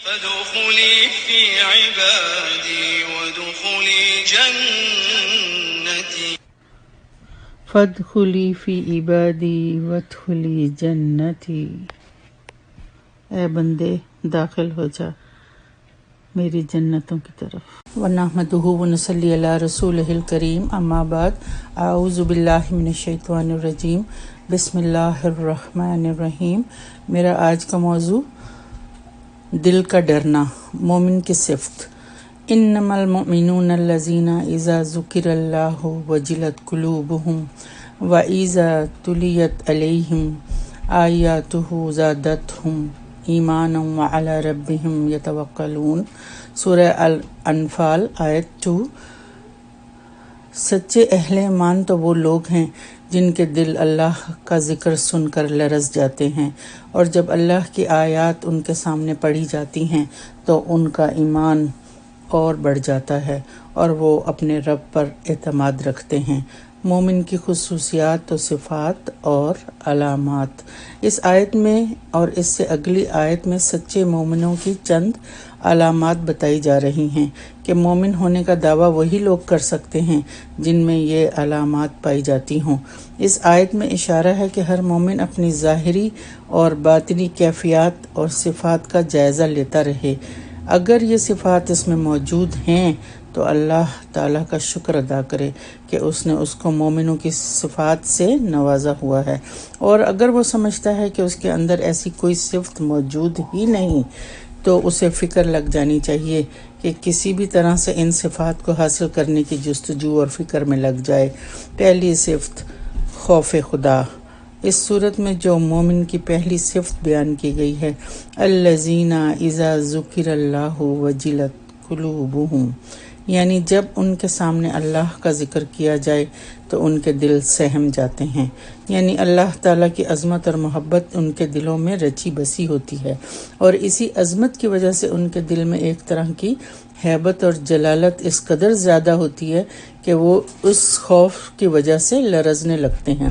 فادخلی فی عبادی وادخلی جنتی فادخلی فی عبادی وادخلی جنتی، اے بندے داخل ہو جا میری جنتوں کی طرف۔ وَنَحْمَدُهُ وَنُصَلِّي عَلَىٰ رَسُولِهِ الْكَرِيمِ، اما بعد، اعوذ باللہ من الشیطان الرجیم، بسم اللہ الرحمن الرحیم۔ میرا آج کا موضوع دل کا ڈرنا، مومن کی صفت۔ انما المؤمنون الذین اذا ذکر اللہ وجلت قلوبہم واذا تلیت علیہم آیاتہ زادتہم ایمانا وعلی ربہم یتوکلون۔ سورہ الانفال آیت 2۔ سچے اہل ایمان تو وہ لوگ ہیں جن کے دل اللہ کا ذکر سن کر لرز جاتے ہیں، اور جب اللہ کی آیات ان کے سامنے پڑھی جاتی ہیں تو ان کا ایمان اور بڑھ جاتا ہے اور وہ اپنے رب پر اعتماد رکھتے ہیں۔ مومن کی خصوصیات و صفات اور علامات۔ اس آیت میں اور اس سے اگلی آیت میں سچے مومنوں کی چند علامات بتائی جا رہی ہیں کہ مومن ہونے کا دعویٰ وہی لوگ کر سکتے ہیں جن میں یہ علامات پائی جاتی ہوں۔ اس آیت میں اشارہ ہے کہ ہر مومن اپنی ظاہری اور باطنی کیفیات اور صفات کا جائزہ لیتا رہے۔ اگر یہ صفات اس میں موجود ہیں تو اللہ تعالیٰ کا شکر ادا کرے کہ اس نے اس کو مومنوں کی صفات سے نوازا ہوا ہے، اور اگر وہ سمجھتا ہے کہ اس کے اندر ایسی کوئی صفت موجود ہی نہیں تو اسے فکر لگ جانی چاہیے کہ کسی بھی طرح سے ان صفات کو حاصل کرنے کی جستجو اور فکر میں لگ جائے۔ پہلی صفت، خوف خدا۔ اس صورت میں جو مومن کی پہلی صفت بیان کی گئی ہے، الذین اذا ذکر اللہ وجلت قلوبہم، یعنی جب ان کے سامنے اللہ کا ذکر کیا جائے تو ان کے دل سہم جاتے ہیں، یعنی اللہ تعالیٰ کی عظمت اور محبت ان کے دلوں میں رچی بسی ہوتی ہے، اور اسی عظمت کی وجہ سے ان کے دل میں ایک طرح کی ہیبت اور جلالت اس قدر زیادہ ہوتی ہے کہ وہ اس خوف کی وجہ سے لرزنے لگتے ہیں،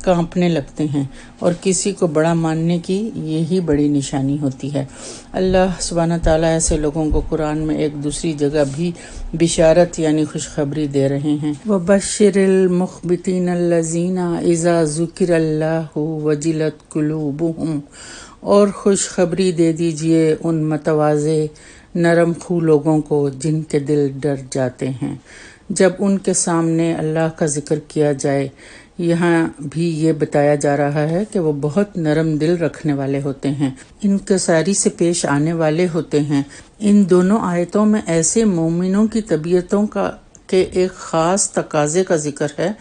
کانپنے لگتے ہیں، اور کسی کو بڑا ماننے کی یہی بڑی نشانی ہوتی ہے۔ اللہ سبحانہ تعالیٰ ایسے لوگوں کو قرآن میں ایک دوسری جگہ بھی بشارت یعنی خوشخبری دے رہے ہیں۔ وَبَشِّرِ الْمُخْبِتِينَ الَّذِينَ إِذَا ذُكِرَ اللَّهُ وَجِلَتْ قُلُوبُهُمْ، اور خوشخبری دے دیجئے ان متواضع نرم خو لوگوں کو جن کے دل ڈر جاتے ہیں جب ان کے سامنے اللہ کا ذکر کیا جائے۔ یہاں بھی یہ بتایا جا رہا ہے کہ وہ بہت نرم دل رکھنے والے ہوتے ہیں، انکساری سے پیش آنے والے ہوتے ہیں۔ ان دونوں آیتوں میں ایسے مومنوں کی طبیعتوں کا کے ایک خاص تقاضے کا ذکر ہے،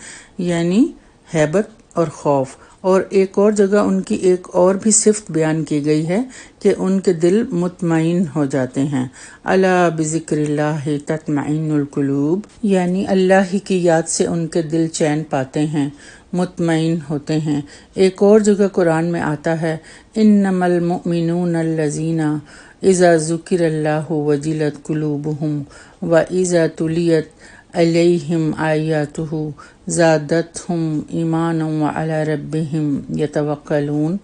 یعنی ہیبت اور خوف، اور ایک اور جگہ ان کی ایک اور بھی صفت بیان کی گئی ہے کہ ان کے دل مطمئن ہو جاتے ہیں۔ الا بذکر اللہ تطمئن القلوب، یعنی اللہ ہی کی یاد سے ان کے دل چین پاتے ہیں، مطمئن ہوتے ہیں۔ ایک اور جگہ قرآن میں آتا ہے، انما المؤمنون الذین اذا ذکر اللہ وجلت قلوبہم واذا تلیت علیہم آیاتہ زادتہم ایمانا وعلی ربہم یتوکلون۔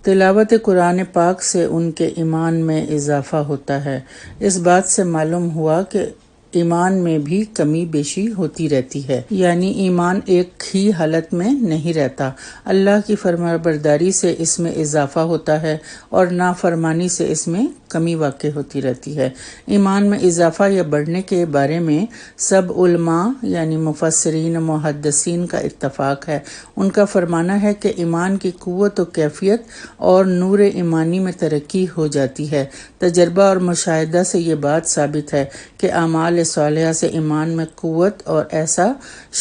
تلاوت قرآن پاک سے ان کے ایمان میں اضافہ ہوتا ہے۔ اس بات سے معلوم ہوا کہ ایمان میں بھی کمی بیشی ہوتی رہتی ہے، یعنی ایمان ایک ہی حالت میں نہیں رہتا۔ اللہ کی فرمانبرداری سے اس میں اضافہ ہوتا ہے اور نافرمانی سے اس میں کمی واقع ہوتی رہتی ہے۔ ایمان میں اضافہ یا بڑھنے کے بارے میں سب علماء یعنی مفسرین و محدثین کا اتفاق ہے۔ ان کا فرمانا ہے کہ ایمان کی قوت و کیفیت اور نور ایمانی میں ترقی ہو جاتی ہے۔ تجربہ اور مشاہدہ سے یہ بات ثابت ہے کہ اعمال صالحہ سے ایمان میں قوت اور ایسا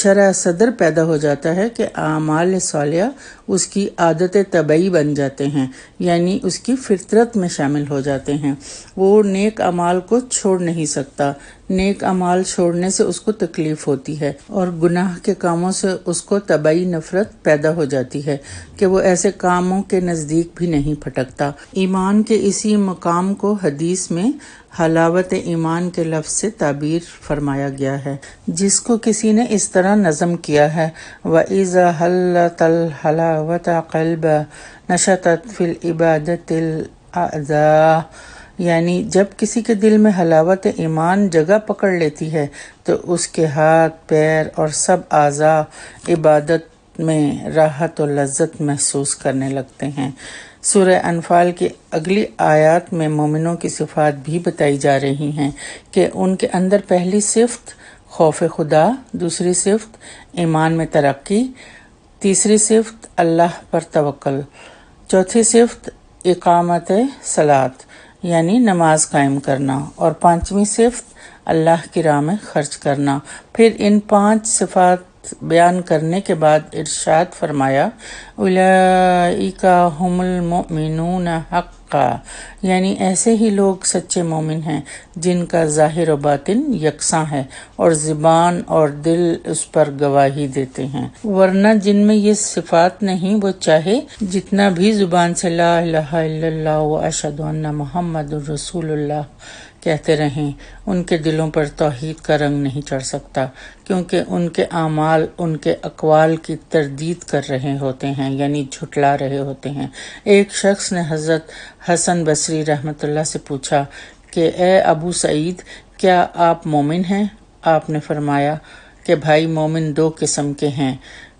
شرح صدر پیدا ہو جاتا ہے کہ اعمال صالحہ اس کی عادت طبعی بن جاتے ہیں، یعنی اس کی فطرت میں شامل ہو جاتے ہیں۔ وہ نیک اعمال کو چھوڑ نہیں سکتا، نیک اعمال چھوڑنے سے اس کو تکلیف ہوتی ہے، اور گناہ کے کاموں سے اس کو طبعی نفرت پیدا ہو جاتی ہے کہ وہ ایسے کاموں کے نزدیک بھی نہیں پھٹکتا۔ ایمان کے اسی مقام کو حدیث میں حلاوت ایمان کے لفظ سے تعبیر فرمایا گیا ہے، جس کو کسی نے اس طرح نظم کیا ہے، وَإِذَا حَلَّتِ الْحَلَاوَةَ قَلْبًا نَشَطَتْ فِي الْعِبَادَةِ الْأَعْضَاءُ، یعنی جب کسی کے دل میں حلاوت ایمان جگہ پکڑ لیتی ہے تو اس کے ہاتھ، پیر اور سب اعضاء عبادت میں راحت و لذت محسوس کرنے لگتے ہیں۔ سورہ انفال کی اگلی آیات میں مومنوں کی صفات بھی بتائی جا رہی ہیں کہ ان کے اندر پہلی صفت خوف خدا، دوسری صفت ایمان میں ترقی، تیسری صفت اللہ پر توکل، چوتھی صفت اقامت صلاۃ یعنی نماز قائم کرنا، اور پانچویں صفت اللہ کی راہ میں خرچ کرنا۔ پھر ان 5 صفات بیان کرنے کے بعد ارشاد فرمایا اولئک ھم المؤمنون حقا، یعنی ایسے ہی لوگ سچے مومن ہیں جن کا ظاہر و باطن یکساں ہے اور زبان اور دل اس پر گواہی دیتے ہیں، ورنہ جن میں یہ صفات نہیں وہ چاہے جتنا بھی زبان سے لا الہ الا اللہ و اشہد ان محمد رسول اللہ کہتے رہیں، ان کے دلوں پر توحید کا رنگ نہیں چڑھ سکتا، کیونکہ ان کے اعمال ان کے اقوال کی تردید کر رہے ہوتے ہیں، یعنی جھٹلا رہے ہوتے ہیں۔ ایک شخص نے حضرت حسن بصری رحمۃ اللہ سے پوچھا کہ اے ابو سعید، کیا آپ مومن ہیں؟ آپ نے فرمایا کہ بھائی مومن 2 قسم کے ہیں۔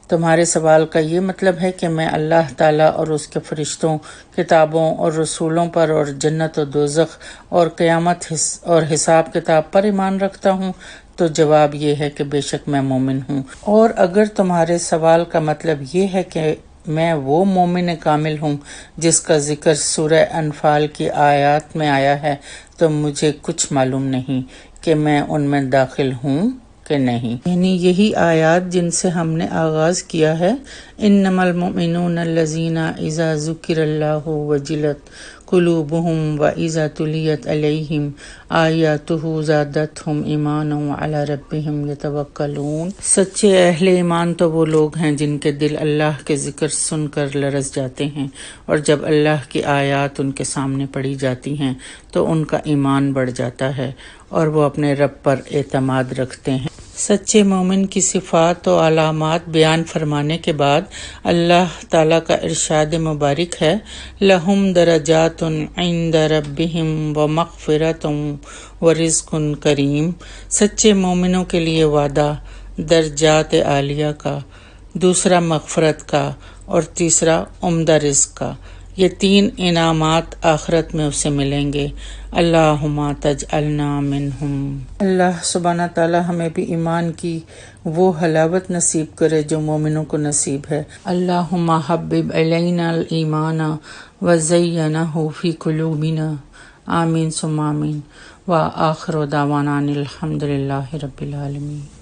تمہارے سوال کا یہ مطلب ہے کہ میں اللہ تعالیٰ اور اس کے فرشتوں، کتابوں اور رسولوں پر اور جنت و دوزخ اور قیامت اور حساب کتاب پر ایمان رکھتا ہوں؟ تو جواب یہ ہے کہ بے شک میں مومن ہوں۔ اور اگر تمہارے سوال کا مطلب یہ ہے کہ میں وہ مومن کامل ہوں جس کا ذکر سورہ انفال کی آیات میں آیا ہے، تو مجھے کچھ معلوم نہیں کہ میں ان میں داخل ہوں کہ نہیں۔ یعنی یہی آیات جن سے ہم نے آغاز کیا ہے، انما المؤمنون الذین اذا ذکر اللہ وجلت قلوبہم واذا تلیت علیہم آیاتہ زادتہم ایمانا وعلی ربہم یتوکلون۔ سچے اہل ایمان تو وہ لوگ ہیں جن کے دل اللہ کے ذکر سن کر لرز جاتے ہیں، اور جب اللہ کی آیات ان کے سامنے پڑھی جاتی ہیں تو ان کا ایمان بڑھ جاتا ہے اور وہ اپنے رب پر اعتماد رکھتے ہیں۔ سچے مومن کی صفات و علامات بیان فرمانے کے بعد اللہ تعالیٰ کا ارشاد مبارک ہے لَهُمْ دَرَجَاتٌ عِنْدَ رَبِّهِمْ وَمَغْفِرَةٌ وَرِزْقٌ کریم۔ سچے مومنوں کے لیے وعدہ درجات عالیہ کا، دوسرا مغفرت کا، اور تیسرا عمدہ رزق کا۔ یہ 3 انعامات آخرت میں اسے ملیں گے۔ اللہم تجعلنا منہم۔ اللہ سبحانہ تعالی ہمیں بھی ایمان کی وہ حلاوت نصیب کرے جو مومنوں کو نصیب ہے۔ اللہم حبب الینا الایمان وزینہ فی قلوبنا، آمین ثم آمین، وآخر دعوانا الحمد للہ رب العالمین۔